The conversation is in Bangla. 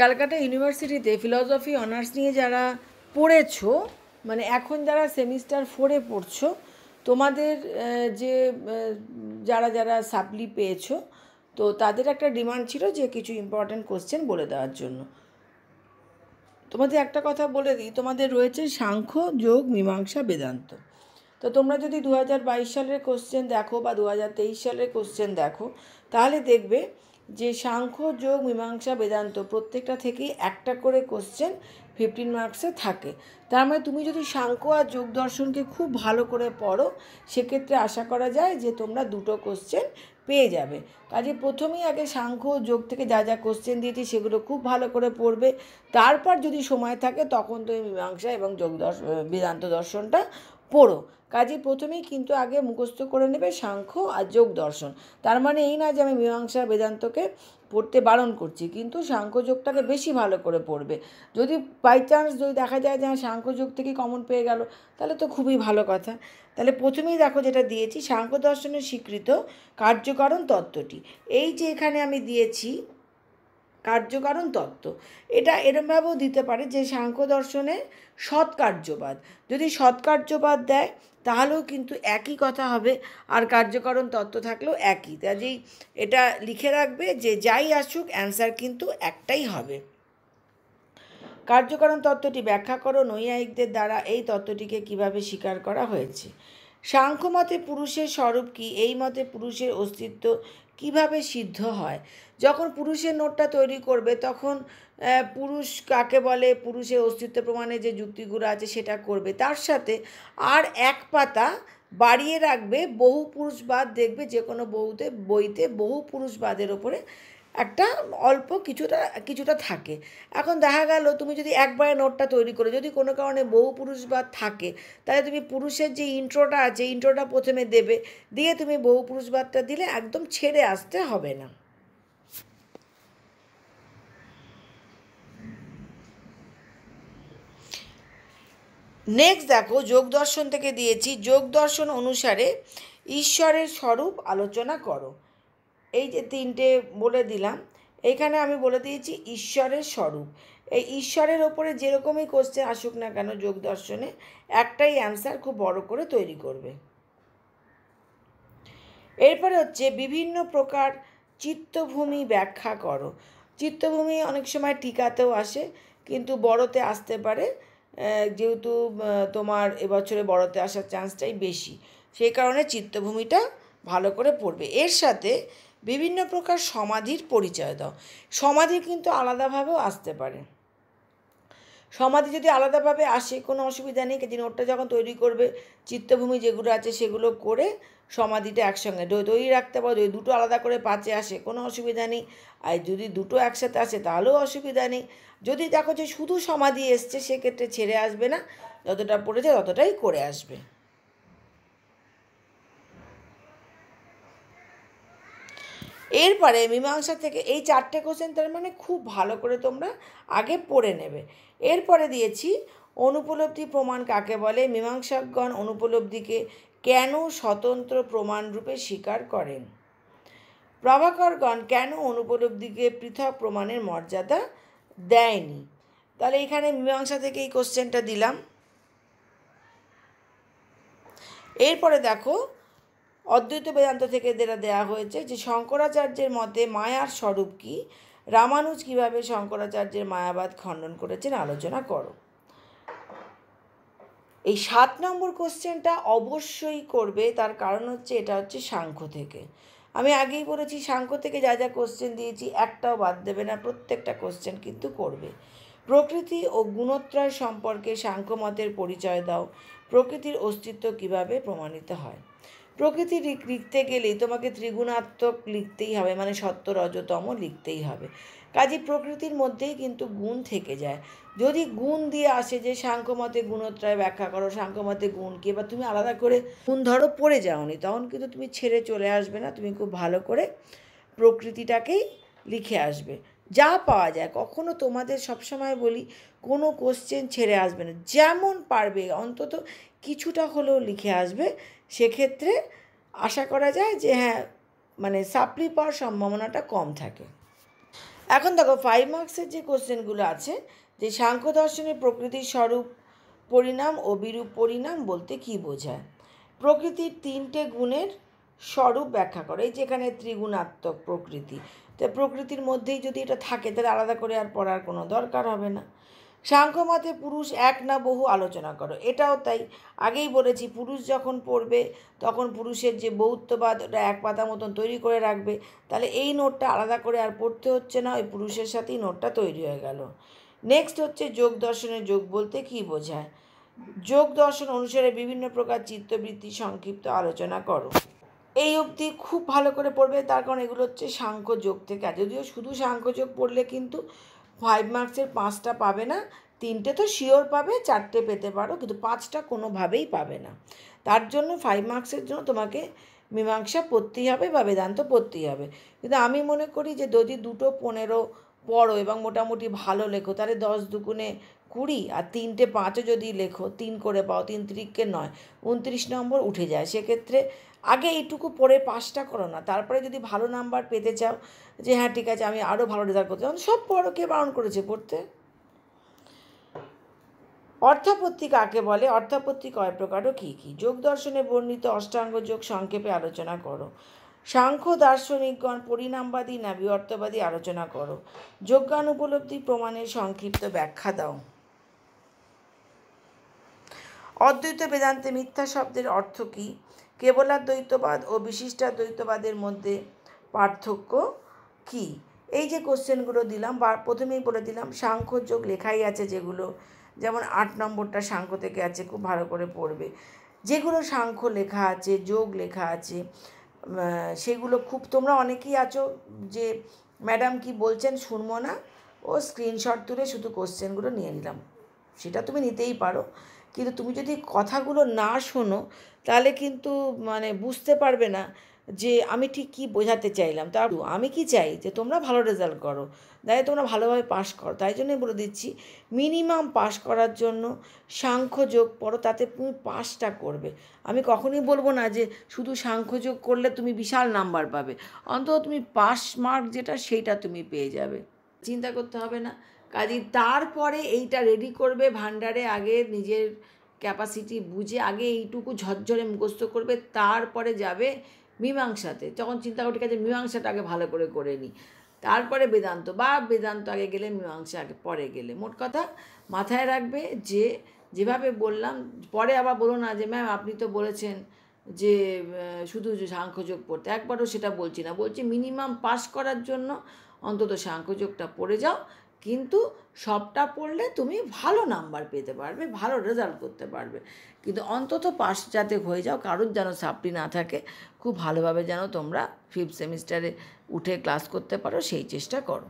ক্যালকাটা ইউনিভার্সিটিতে ফিলসফি অনার্স নিয়ে যারা পড়েছো, মানে এখন যারা সেমিস্টার 4-এ পড়ছো, তোমাদের যে যারা যারা সাপ্লি পেয়েছো, তো তাদের একটা ডিমান্ড ছিল যে কিছু ইম্পর্ট্যান্ট কোশ্চেন বলে দেওয়ার জন্য। তোমাদের একটা কথা বলে দিই, তোমাদের রয়েছে সাংখ্য, যোগ, মীমাংসা, বেদান্ত। তো তোমরা যদি 2022 সালের কোশ্চেন দেখো বা 2023 সালের কোশ্চেন দেখো, তাহলে দেখবে যে সাংখ্য, যোগ, মীমাংসা, বেদান্ত প্রত্যেকটা থেকেই একটা করে কোশ্চেন 15 মার্কসে থাকে। তার মানে তুমি যদি সাংখ্য আর যোগ দর্শনকে খুব ভালো করে পড়ো, সেক্ষেত্রে আশা করা যায় যে তোমরা দুটো কোশ্চেন পেয়ে যাবে। কাজে প্রথমেই আগে সাংখ্য যোগ থেকে যা যা কোশ্চেন দিয়েছি সেগুলো খুব ভালো করে পড়বে। তারপর যদি সময় থাকে তখন তুমি মীমাংসা এবং যোগ বেদান্ত দর্শনটা পড়ো। কাজে প্রথমেই কিন্তু আগে মুখস্থ করে নেবে সাংখ্য আর যোগ দর্শন। তার মানে এই না যে আমি মীমাংসা বেদান্তকে পড়তে বারণ করছি, কিন্তু সাংখ্য যোগটাকে বেশি ভালো করে পড়বে। যদি বাই চান্স যদি দেখা যায় যে সাংখ্য যোগ থেকে কমন পেয়ে গেল, তাহলে তো খুবই ভালো কথা। তাহলে প্রথমেই দেখো যেটা দিয়েছি, সাংখ্য দর্শনের স্বীকৃত কার্যকারণ তত্ত্বটি। এই যে এখানে আমি দিয়েছি কার্যকারণ তত্ত্ব, এটা এরমভাবেও দিতে পারে যে সাংখ্য দর্শনে সৎকার্যবাদ। যদি সৎকার্যবাদ দেয় তাহলেও কিন্তু একই কথা হবে, আর কার্যকারণ তত্ত্ব থাকলেও একই। কাজেই এটা লিখে রাখবে যে যাই আসুক অ্যান্সার কিন্তু একটাই হবে। কার্যকারণ তত্ত্বটি ব্যাখ্যা করো। নৈয়ায়িকদের দ্বারা এই তত্ত্বটিকে কিভাবে স্বীকার করা হয়েছে? সাংখ্য মতে পুরুষের স্বরূপ কি? এই মতে পুরুষের অস্তিত্ব কিভাবে সিদ্ধ হয়? যখন পুরুষের নোটটা তৈরি করবে তখন পুরুষ কাকে বলে, পুরুষের অস্তিত্ব প্রমাণে যে যুক্তিগুলো আছে সেটা করবে, তার সাথে আর এক পাতা বাড়িয়ে রাখবে বহু পুরুষবাদ। দেখবে যে কোনো বইতে বহু পুরুষবাদের ওপরে একটা অল্প কিছুটা থাকে। এখন দেখা গেল তুমি যদি একবারে নোটটা তৈরি করে, যদি কোনো কারণে বহু পুরুষবাদ থাকে, তাহলে তুমি পুরুষের যে ইন্ট্রোটা আছে, ইন্ট্রোটা প্রথমে দেবে, দিয়ে তুমি বহু পুরুষবাদটা দিলে একদম ছেড়ে আসতে হবে না। নেক্সট দেখো, যোগ দর্শন থেকে দিয়েছি, যোগ দর্শন অনুসারে ঈশ্বরের স্বরূপ আলোচনা করো। এই যে তিনটে বলে দিলাম, এখানে আমি বলে দিয়েছি ঈশ্বরের স্বরূপ। এই ঈশ্বরের ওপরে যেরকমই কোশ্চেন আসুক না কেন যোগ দর্শনে, একটাই অ্যান্সার খুব বড় করে তৈরি করবে। এরপরে হচ্ছে বিভিন্ন প্রকার চিত্তভূমি ব্যাখ্যা করো। চিত্তভূমি অনেক সময় টিকাতেও আসে, কিন্তু বড়তে আসতে পারে, যেহেতু তোমার এবছরে বড়তে আসার চান্সটাই বেশি, সেই কারণে চিত্তভূমিটা ভালো করে পড়বে। এর সাথে বিভিন্ন প্রকার সমাধির পরিচয় দাও। সমাধি কিন্তু আলাদাভাবেও আসতে পারে। সমাধি যদি আলাদাভাবে আসে কোনো অসুবিধা নেই, যে নোটটা যখন তৈরি করবে চিত্তভূমি যেগুলো আছে সেগুলো করে সমাধিটা একসঙ্গে তৈরি রাখতে পারো। যদি দুটো আলাদা করে 5-এ আসে কোনো অসুবিধা নেই, আর যদি দুটো একসাথে আসে তাহলেও অসুবিধা নেই। যদি দেখো যে শুধু সমাধি এসছে, সেক্ষেত্রে ছেড়ে আসবে না, যতটা পড়েছে ততটাই করে আসবে। এরপরে মীমাংসা থেকে এই 4টে কোশ্চেন তার মানে খুব ভালো করে তোমরা আগে পড়ে নেবে। এরপরে দিয়েছি অনুপলব্ধি প্রমাণ কাকে বলে? মীমাংসকগণ অনুপলব্ধিকে কেন স্বতন্ত্র প্রমাণরূপে স্বীকার করেন? প্রভাকরগণ কেন অনুপলব্ধিকে পৃথক প্রমাণের মর্যাদা দেয়নি? তাহলে এখানে মীমাংসা থেকে এই কোশ্চেনটা দিলাম। এরপরে দেখো অদ্বৈত বেদান্ত থেকে যেটা দেওয়া হয়েছে, যে শঙ্করাচার্যের মতে মায়ার স্বরূপ কী? রামানুজ কীভাবে শঙ্করাচার্যের মায়াবাদ খণ্ডন করেছেন আলোচনা করো। এই 7 নম্বর কোশ্চেনটা অবশ্যই করবে, তার কারণ হচ্ছে এটা হচ্ছে সাংখ্য থেকে। আমি আগেই বলেছি সাংখ্য থেকে যা যা কোশ্চেন দিয়েছি একটাও বাদ দেবে না, প্রত্যেকটা কোশ্চেন কিন্তু করবে। প্রকৃতি ও গুণত্রয় সম্পর্কে সাংখ্য মতের পরিচয় দাও। প্রকৃতির অস্তিত্ব কিভাবে প্রমাণিত হয়? প্রকৃতি লিখতে গেলেই তোমাকে ত্রিগুণাত্মক লিখতেই হবে, মানে সত্য রজতম লিখতেই হবে। কাজে প্রকৃতির মধ্যেই কিন্তু গুণ থেকে যায়। যদি গুণ দিয়ে আসে যে সাংখ্যমতে গুণত্রয় ব্যাখ্যা করো, সাংখ্যমতে গুণ কি, এবার তুমি আলাদা করে গুণ ধরো পড়ে যাওনি, তখন কিন্তু তুমি ছেড়ে চলে আসবে না, তুমি খুব ভালো করে প্রকৃতিটাকেই লিখে আসবে যা পাওয়া যায়। কখনো তোমাদের সবসময় বলি কোনো কোশ্চেন ছেড়ে আসবে না, যেমন পারবে অন্তত কিছুটা হলেও লিখে আসবে। সেক্ষেত্রে আশা করা যায় যে হ্যাঁ, মানে সাপ্লি পাওয়ার সম্ভাবনাটা কম থাকে। এখন দেখো 5 মার্কসের যে কোশ্চেনগুলো আছে, যে সাংখ্য দর্শনের প্রকৃতির স্বরূপ পরিণাম ও বিরূপ পরিণাম বলতে কী বোঝায়। প্রকৃতির 3টে গুণের স্বরূপ ব্যাখ্যা করে। এই যেখানে ত্রিগুণাত্মক প্রকৃতি, তো প্রকৃতির মধ্যেই যদি এটা থাকে তাহলে আলাদা করে আর পড়ার কোনো দরকার হবে না। সাংখ্য মতে পুরুষ এক না বহু আলোচনা করো, এটাও তাই। আগেই বলেছি পুরুষ যখন পড়বে তখন পুরুষের যে বহুত্ববাদ ওটা এক পাতা মতন তৈরি করে রাখবে, তাহলে এই নোটটা আলাদা করে আর পড়তে হচ্ছে না, ওই পুরুষের সাথেই নোটটা তৈরি হয়ে গেল। নেক্সট হচ্ছে যোগ দর্শনের যোগ বলতে কী বোঝায়। যোগ দর্শন অনুসারে বিভিন্ন প্রকার চিত্তবৃত্তি সংক্ষিপ্ত আলোচনা করো। এই অবধি খুব ভালো করে পড়বে, তার কারণ এগুলো হচ্ছে সাংখ্য যোগ থেকে। আর যদিও শুধু সাংখ্য যোগ পড়লে কিন্তু 5 মার্কসের 5টা পাবে না, 3টে তো শিওর পাবে, 4টে পেতে পারো, কিন্তু 5টা কোনোভাবেই পাবে না। তার জন্য 5 মার্কসের জন্য তোমাকে মীমাংসা পড়তেই হবে বা বেদান্ত পড়তেই হবে। কিন্তু আমি মনে করি যে যদি 2টো 15 পড়ো এবং মোটামুটি ভালো লেখো, তাহলে 10 দুগুণে 20, আর 3টে 5ও যদি লেখো, 3 করে পাও, 3 3কে 9, 29 নম্বর উঠে যায়। সেক্ষেত্রে আগে এইটুকু পড়ে পাসটা করো না, তারপরে যদি ভালো নাম্বার পেতে চাও, যে হ্যাঁ ঠিক আছে আমি আরও ভালো রেজাল্ট করতে চাই, সব পড়ো, কে বারণ করেছে পড়তে। অর্থাপত্তি কাকে বলে, অর্থাপত্তি কয় প্রকার ও কী কী। যোগ দর্শনে বর্ণিত অষ্টাঙ্গ যোগ সংক্ষেপে আলোচনা করো। সাংখ্য দার্শনিকগণ পরিণামবাদী না বিবর্তবাদী আলোচনা করো। যোজ্ঞান উপলব্ধি প্রমাণের সংক্ষিপ্ত ব্যাখ্যা দাও। অদ্বৈত বেদান্তে মিথ্যা শব্দের অর্থ কী। কেবলাদ্বৈতবাদ ও বিশিষ্টাদ্বৈতবাদের মধ্যে পার্থক্য কী। এই যে কোশ্চেনগুলো দিলাম, প্রথমেই বলে দিলাম সাংখ্য যোগ লেখাই আছে যেগুলো, যেমন 8 নম্বরটা সাংখ্য থেকে আছে, খুব ভালো করে পড়বে। যেগুলো সাংখ্য লেখা আছে, যোগ লেখা আছে, সেগুলো খুব, তোমরা অনেকেই আছো যে ম্যাডাম কি বলছেন শুনবো না, ও স্ক্রিনশট তুলে শুধু কোশ্চেনগুলো নিয়ে নিলাম, সেটা তুমি নিতেই পারো। কিন্তু তুমি যদি কথাগুলো না শোনো তাহলে কিন্তু মানে বুঝতে পারবে না যে আমি ঠিক কী বোঝাতে চাইলাম। তা আমি কি চাই যে তোমরা ভালো রেজাল্ট করো, তাই তোমরা ভালোভাবে পাস করো। তাই জন্যই বলে দিচ্ছি মিনিমাম পাস করার জন্য সাংখ্য যোগ পড়ো, তাতে তুমি পাসটা করবে। আমি কখনই বলবো না যে শুধু সাংখ্য যোগ করলে তুমি বিশাল নাম্বার পাবে, অন্তত তুমি পাস মার্ক যেটা সেইটা তুমি পেয়ে যাবে, চিন্তা করতে হবে না। কাজেই তারপরে এইটা রেডি করবে ভান্ডারে, আগে নিজের ক্যাপাসিটি বুঝে আগে এইটুকু ঝরঝরে মুখস্থ করবে, তারপরে যাবে মীমাংসাতে। যখন চিন্তা করি ঠিক আছে মীমাংসাটা আগে ভালো করে নিই, তারপরে বেদান্ত, বা বেদান্ত আগে গেলে মীমাংসা আগে পরে গেলে। মোট কথা মাথায় রাখবে যে যেভাবে বললাম, পরে আবার বলো না যে ম্যাম আপনি তো বলেছেন যে শুধু সাংখ্যযোগ পড়তে, একবারও সেটা বলছি না। বলছি মিনিমাম পাস করার জন্য অন্তত সাংখ্যযোগটা পড়ে যাও, কিন্তু সবটা পড়লে তুমি ভালো নাম্বার পেতে পারবে, ভালো রেজাল্ট করতে পারবে, কিন্তু অন্তত পাস যাতে হয়ে যাও, কারোর যেন সাপ্লি না থাকে, খুব ভালোভাবে যেন তোমরা 5th সেমিস্টারে উঠে ক্লাস করতে পারো, সেই চেষ্টা করো।